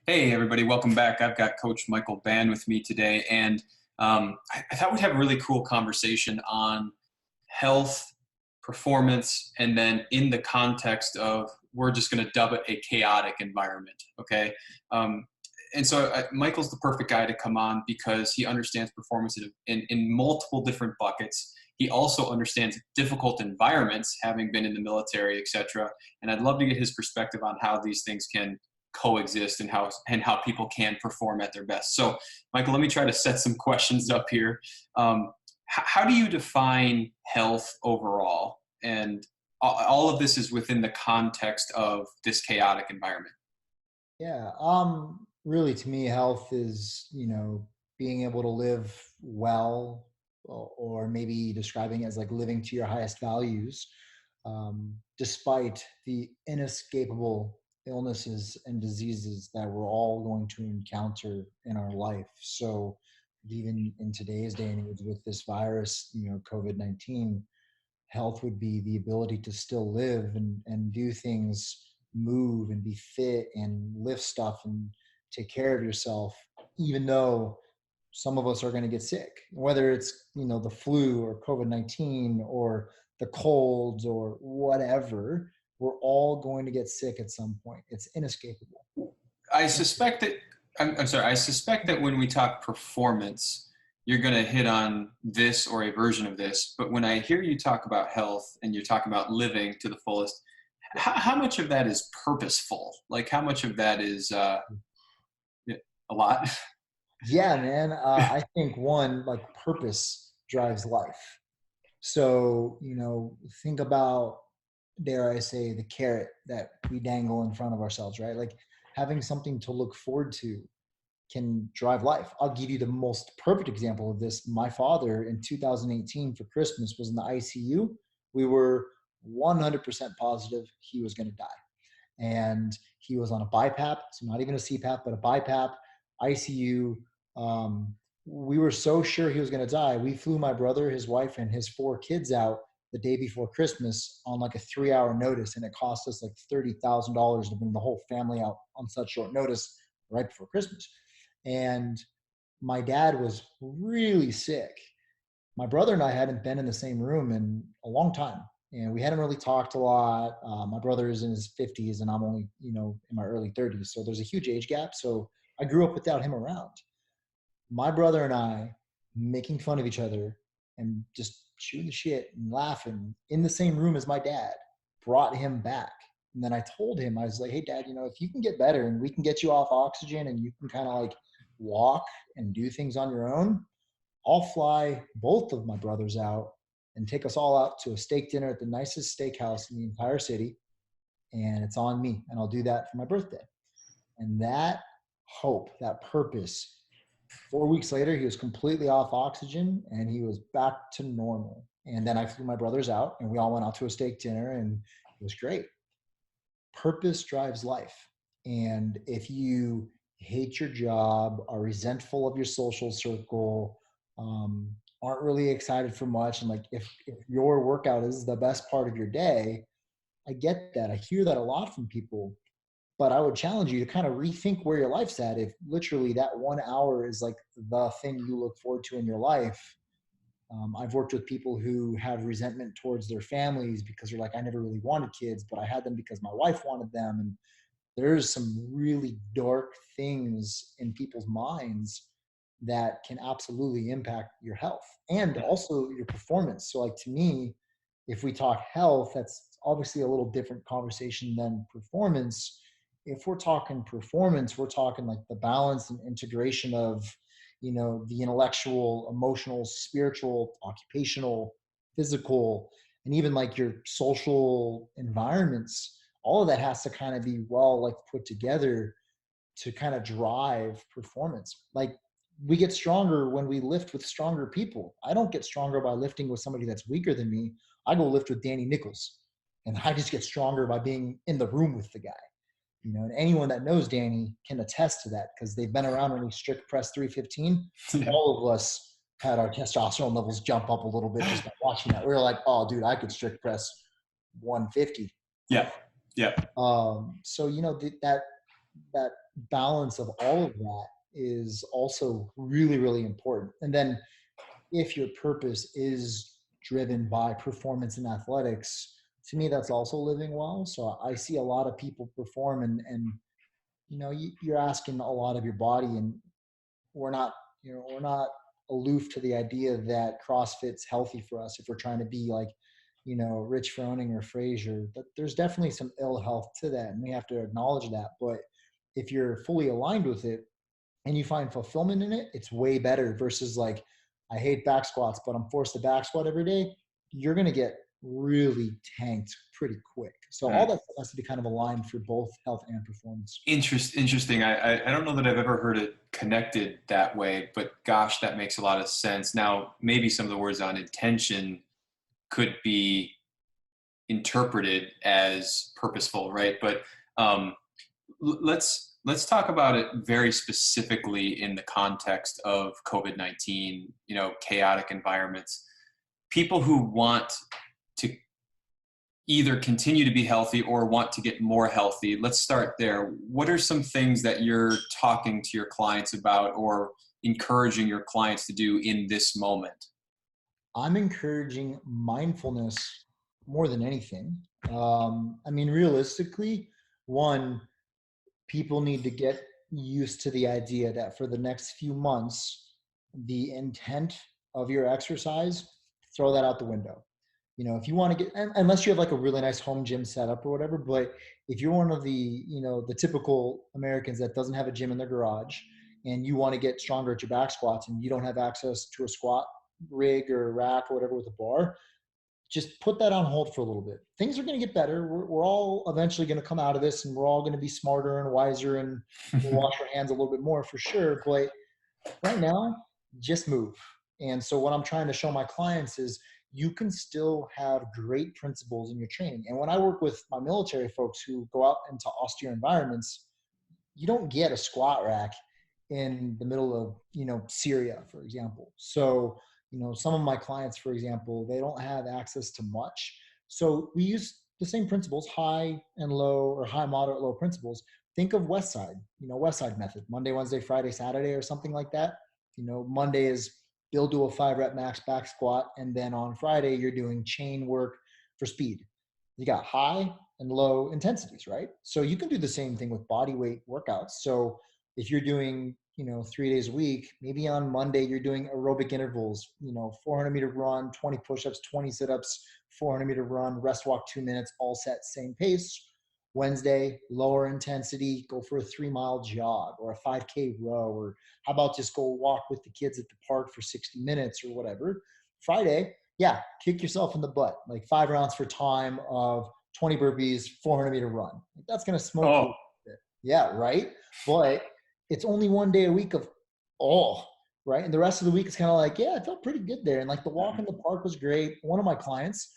Hey, everybody, welcome back. I've got Coach Michael Bann with me today, and I thought we'd have a really cool conversation on health, performance, and then in the context of we're just going to dub it a chaotic environment, okay? Um, and so Michael's the perfect guy to come on because he understands performance in multiple different buckets. He also understands difficult environments, having been in the military, etc. And I'd love to get his perspective on how these things can coexist and how people can perform at their best. So, Michael, let me try to set some questions up here. How do you define health overall? And all of this is within the context of this chaotic environment. Yeah. Really to me, health is, being able to live well, or maybe describing it as like living to your highest values, despite the inescapable illnesses and diseases that we're all going to encounter in our life. So even in today's day and age with this virus, COVID-19, health would be the ability to still live and do things, move and be fit and lift stuff and take care of yourself, even though some of us are going to get sick, whether it's, the flu or COVID-19 or the colds or whatever. We're all going to get sick at some point. It's inescapable. I suspect that I'm sorry. I suspect that when we talk performance, you're going to hit on this or a version of this. But when I hear you talk about health and you're talking about living to the fullest, how much of that is purposeful? Like how much of that is a lot? Yeah, man. I think one, like, purpose drives life. So, think about, dare I say, the carrot that we dangle in front of ourselves, right? Like, having something to look forward to can drive life. I'll give you the most perfect example of this. My father in 2018 for Christmas was in the ICU. We were 100% positive he was going to die. And he was on a BiPAP, so not even a CPAP, but a BiPAP, ICU. We were so sure he was going to die. We flew my brother, his wife, and his 4 kids out the day before Christmas on like a 3-hour notice, and it cost us like $30,000 to bring the whole family out on such short notice right before Christmas. And my dad was really sick. My brother and I hadn't been in the same room in a long time, and we hadn't really talked a lot. My brother is in his 50s, and I'm only, in my early 30s. So there's a huge age gap. So I grew up without him around. My brother and I making fun of each other and just shooting the shit and laughing in the same room as my dad brought him back. And then I told him, I was like, hey, Dad, if you can get better and we can get you off oxygen and you can kind of like walk and do things on your own, I'll fly both of my brothers out and take us all out to a steak dinner at the nicest steakhouse in the entire city. And it's on me. And I'll do that for my birthday. And that hope, that purpose, 4 weeks later, he was completely off oxygen and he was back to normal. And then I flew my brothers out and we all went out to a steak dinner and it was great. Purpose drives life. And if you hate your job, are resentful of your social circle, aren't really excited for much, and like if your workout is the best part of your day, I get that. I hear that a lot from people. But I would challenge you to kind of rethink where your life's at. If literally that 1 hour is like the thing you look forward to in your life. I've worked with people who have resentment towards their families because they're like, I never really wanted kids, but I had them because my wife wanted them. And there's some really dark things in people's minds that can absolutely impact your health and also your performance. So, like, to me, if we talk health, that's obviously a little different conversation than performance. If we're talking performance, we're talking like the balance and integration of, the intellectual, emotional, spiritual, occupational, physical, and even like your social environments. All of that has to kind of be well, like, put together to kind of drive performance. Like, we get stronger when we lift with stronger people. I don't get stronger by lifting with somebody that's weaker than me. I go lift with Danny Nichols, and I just get stronger by being in the room with the guy. And anyone that knows Danny can attest to that because they've been around when he strict press 315. Yeah. All of us had our testosterone levels jump up a little bit just by watching that. We were like, oh, dude, I could strict press 150. Yeah. Yeah. So that balance of all of that is also really, really important. And then if your purpose is driven by performance in athletics, to me, that's also living well. So I see a lot of people perform, and you're asking a lot of your body, and we're not, we're not aloof to the idea that CrossFit's healthy for us if we're trying to be like, Rich Froning or Frazier. But there's definitely some ill health to that, and we have to acknowledge that. But if you're fully aligned with it and you find fulfillment in it, it's way better versus like, I hate back squats, but I'm forced to back squat every day. You're going to get really tanked pretty quick. So all that has to be kind of aligned for both health and performance. Interesting. I don't know that I've ever heard it connected that way, but gosh, that makes a lot of sense. Now, maybe some of the words on intention could be interpreted as purposeful, right? But let's talk about it very specifically in the context of COVID-19, chaotic environments. People who want to either continue to be healthy or want to get more healthy. Let's start there. What are some things that you're talking to your clients about or encouraging your clients to do in this moment? I'm encouraging mindfulness more than anything. I mean, realistically, one, people need to get used to the idea that for the next few months, the intent of your exercise, throw that out the window. If you want to get, unless you have like a really nice home gym setup or whatever, but if you're one of the typical Americans that doesn't have a gym in their garage and you want to get stronger at your back squats and you don't have access to a squat rig or rack or whatever with a bar, just put that on hold for a little bit. Things are going to get better. We're all eventually going to come out of this, and we're all going to be smarter and wiser, and we'll wash our hands a little bit more for sure. But right now, just move. And so what I'm trying to show my clients is you can still have great principles in your training. And when I work with my military folks who go out into austere environments, you don't get a squat rack in the middle of, Syria, for example. So, some of my clients, for example, they don't have access to much. So we use the same principles, high and low, or high, moderate, low principles. Think of West Side, West Side method, Monday, Wednesday, Friday, Saturday, or something like that. Monday is build to a 5-rep max back squat. And then on Friday, you're doing chain work for speed. You got high and low intensities, right? So you can do the same thing with body weight workouts. So if you're doing, 3 days a week, maybe on Monday you're doing aerobic intervals, 400-meter run, 20 push-ups, 20 sit-ups, 400-meter run, rest walk 2 minutes, all set, same pace. Wednesday, lower intensity, go for a 3-mile jog or a 5K row, or how about just go walk with the kids at the park for 60 minutes or whatever. Friday, yeah, kick yourself in the butt, like 5 rounds for time of 20 burpees, 400-meter run. That's going to smoke you. Yeah, right? But it's only 1 day a week of all, right? And the rest of the week is kind of like, yeah, I felt pretty good there. And like the walk in the park was great. One of my clients,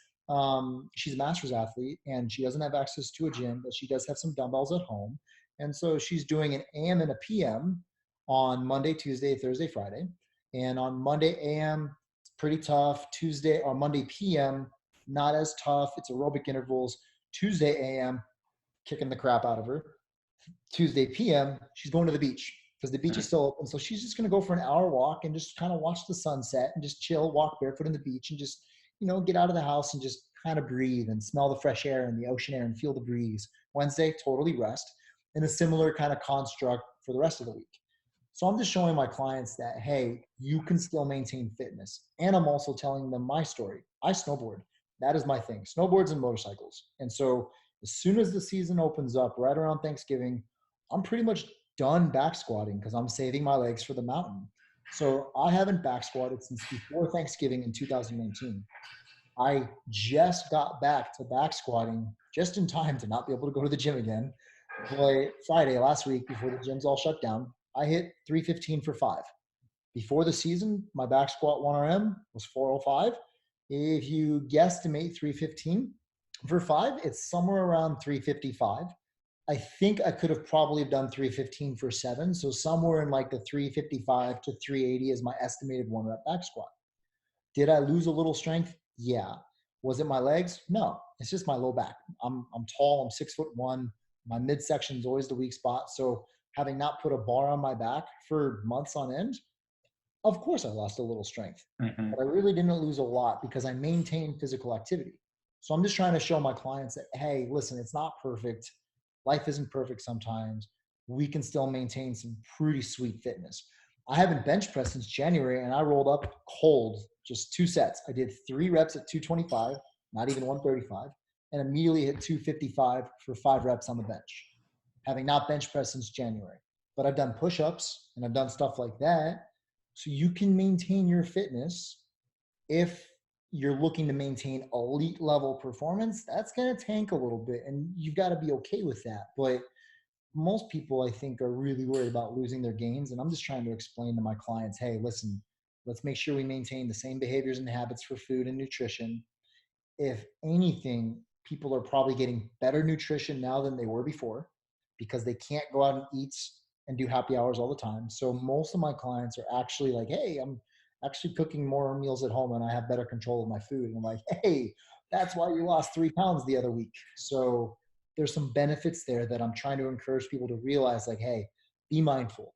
she's a master's athlete and she doesn't have access to a gym, but she does have some dumbbells at home. And so she's doing an AM and a PM on Monday, Tuesday, Thursday, Friday. And on Monday AM, it's pretty tough. Tuesday or Monday PM, not as tough. It's aerobic intervals. Tuesday AM, kicking the crap out of her. Tuesday PM, she's going to the beach because the beach is still open. So she's just going to go for an hour walk and just kind of watch the sunset and just chill, walk barefoot on the beach and just, get out of the house and just kind of breathe and smell the fresh air and the ocean air and feel the breeze. Wednesday, totally rest, in a similar kind of construct for the rest of the week. So I'm just showing my clients that, hey, you can still maintain fitness. And I'm also telling them my story. I snowboard. That is my thing, snowboards and motorcycles. And so as soon as the season opens up right around Thanksgiving, I'm pretty much done back squatting because I'm saving my legs for the mountain. So I haven't back squatted since before Thanksgiving in 2019. I just got back to back squatting just in time to not be able to go to the gym again. But Friday last week, before the gyms all shut down, I hit 315 for 5. Before the season, my back squat 1RM was 405. If you guesstimate 315 for 5, it's somewhere around 355. I think I could have probably done 315 for 7. So somewhere in like the 355 to 380 is my estimated 1-rep back squat. Did I lose a little strength? Yeah. Was it my legs? No, it's just my low back. I'm tall. I'm 6'1". My midsection is always the weak spot. So having not put a bar on my back for months on end, of course I lost a little strength, Hmm. but I really didn't lose a lot because I maintained physical activity. So I'm just trying to show my clients that, hey, listen, it's not perfect. Life isn't perfect sometimes. We can still maintain some pretty sweet fitness. I haven't bench pressed since January, and I rolled up cold, just 2 sets. I did 3 reps at 225, not even 135, and immediately hit 255 for 5 reps on the bench, having not bench pressed since January. But I've done push ups and I've done stuff like that. So you can maintain your fitness if you're looking to maintain elite level performance. That's going to tank a little bit, and you've got to be okay with that. But most people, I think, are really worried about losing their gains. And I'm just trying to explain to my clients, hey, listen, let's make sure we maintain the same behaviors and habits for food and nutrition. If anything, people are probably getting better nutrition now than they were before because they can't go out and eat and do happy hours all the time. So most of my clients are actually like, hey, I'm actually cooking more meals at home and I have better control of my food. And I'm like, hey, that's why you lost 3 pounds the other week. So there's some benefits there that I'm trying to encourage people to realize, like, hey, be mindful.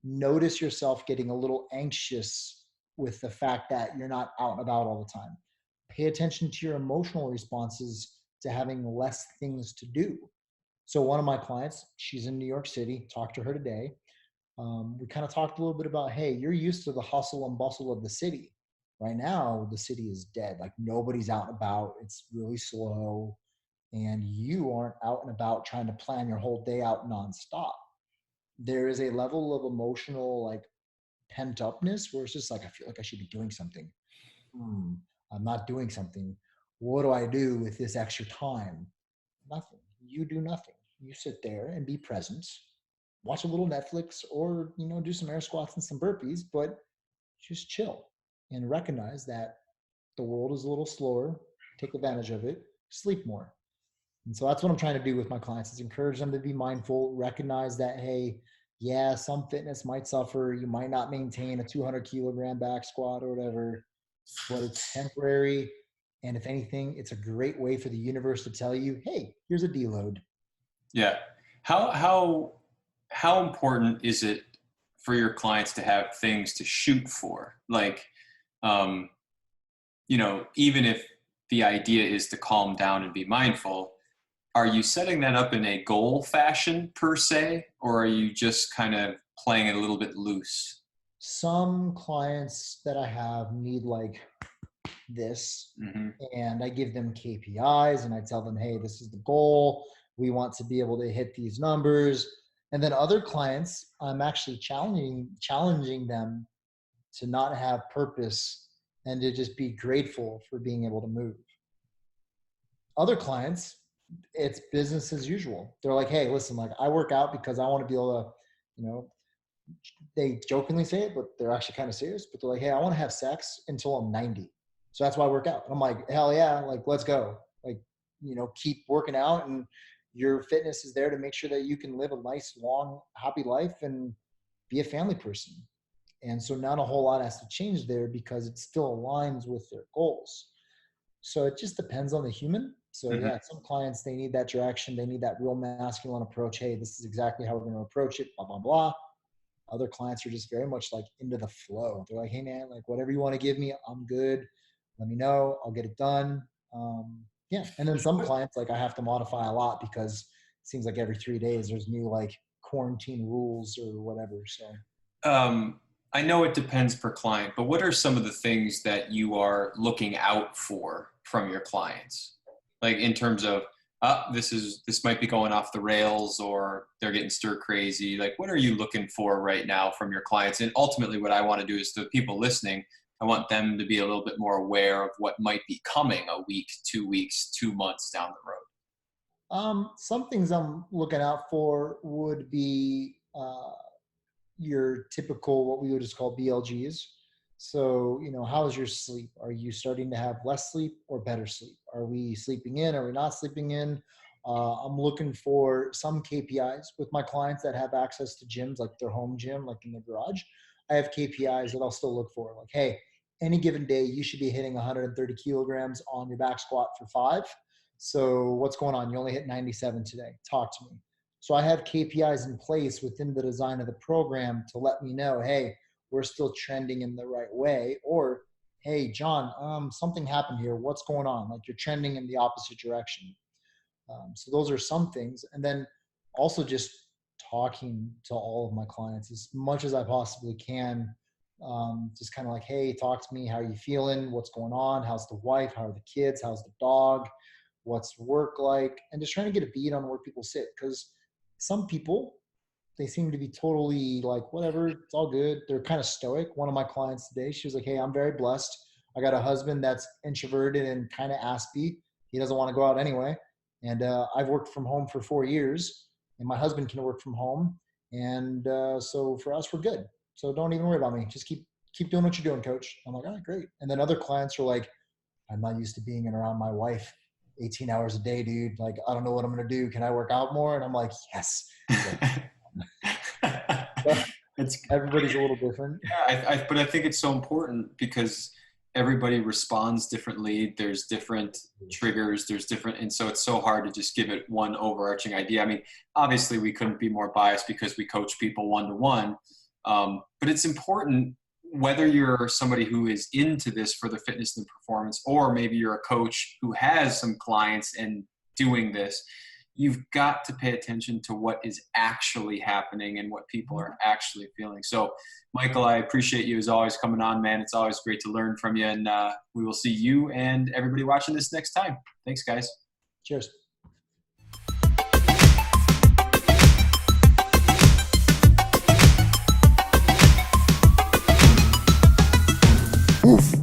Notice yourself getting a little anxious with the fact that you're not out and about all the time. Pay attention to your emotional responses to having less things to do. So one of my clients, she's in New York City, talked to her today. We kind of talked a little bit about, hey, you're used to the hustle and bustle of the city. Right now, the city is dead. Like nobody's out and about. It's really slow. And you aren't out and about trying to plan your whole day out nonstop. There is a level of emotional, like pent upness where it's just like, I feel like I should be doing something. Hmm, I'm not doing something. What do I do with this extra time? Nothing. You do nothing. You sit there and be present, watch a little Netflix or, do some air squats and some burpees, but just chill and recognize that the world is a little slower. Take advantage of it, sleep more. And so that's what I'm trying to do with my clients is encourage them to be mindful, recognize that, hey, yeah, some fitness might suffer. You might not maintain a 200 kilogram back squat or whatever, but it's temporary. And if anything, it's a great way for the universe to tell you, hey, here's a deload. Yeah. How important is it for your clients to have things to shoot for? Like, um, even if the idea is to calm down and be mindful, are you setting that up in a goal fashion per se, or are you just kind of playing it a little bit loose? Some clients that I have need like this, Hmm. and I give them KPIs and I tell them, hey, this is the goal. We want to be able to hit these numbers. And then other clients, I'm actually challenging them to not have purpose and to just be grateful for being able to move. Other clients, it's business as usual. They're like, hey, listen, like I work out because I want to be able to, you know, they jokingly say it, but they're actually kind of serious. But they're like, hey, I want to have sex until I'm 90. So that's why I work out. And I'm like, hell yeah, like let's go. Like, keep working out, and your fitness is there to make sure that you can live a nice, long, happy life and be a family person. And so not a whole lot has to change there because it still aligns with their goals. So it just depends on the human. So Hmm. yeah, some clients, they need that direction. They need that real masculine approach. Hey, this is exactly how we're going to approach it, blah, blah, blah. Other clients are just very much like into the flow. They're like, hey man, like whatever you want to give me, I'm good. Let me know. I'll get it done. Yeah. And then some clients, like I have to modify a lot because it seems like every 3 days there's new like quarantine rules or whatever. So Um, I know it depends per client, but what are some of the things that you are looking out for from your clients? Like in terms of, this might be going off the rails or they're getting stir crazy. Like, what are you looking for right now from your clients? And ultimately, what I want to do is the people listening, I want them to be a little bit more aware of what might be coming a week, 2 weeks, 2 months down the road. some things I'm looking out for would be your typical what we would just call BLGs. So, how's your sleep? Are you starting to have less sleep or better sleep? Are we sleeping in? Are we not sleeping in? I'm looking for some KPIs with my clients that have access to gyms, like their home gym, like in their garage. I have KPIs that I'll still look for, like, hey, any given day, you should be hitting 130 kilograms on your back squat for 5. So what's going on? You only hit 97 today. Talk to me. So I have KPIs in place within the design of the program to let me know, hey, we're still trending in the right way, or hey, John, something happened here. What's going on? Like, you're trending in the opposite direction. So those are some things. And then also just talking to all of my clients as much as I possibly can. Just kind of like, hey, talk to me. How are you feeling? What's going on? How's the wife? How are the kids? How's the dog? What's work like? And just trying to get a beat on where people sit. Because some people, they seem to be totally like, whatever, it's all good. They're kind of stoic. One of my clients today, she was like, hey, I'm very blessed. I got a husband that's introverted and kind of aspy. He doesn't want to go out anyway. And I've worked from home for 4 years, and my husband can work from home. And so for us, we're good. So don't even worry about me. Just keep doing what you're doing, coach. I'm like, all right, great. And then other clients are like, I'm not used to being around my wife 18 hours a day, dude. Like, I don't know what I'm going to do. Can I work out more? And I'm like, yes. Everybody's a little different. Yeah, but I think it's so important because everybody responds differently. There's different triggers, and so it's so hard to just give it one overarching idea. I mean, obviously we couldn't be more biased because we coach people one-to-one, but it's important whether you're somebody who is into this for the fitness and performance, or maybe you're a coach who has some clients and doing this. You've got to pay attention to what is actually happening and what people are actually feeling. So, Michael, I appreciate you as always coming on, man. It's always great to learn from you, and we will see you and everybody watching this next time. Thanks, guys. Cheers. Oof.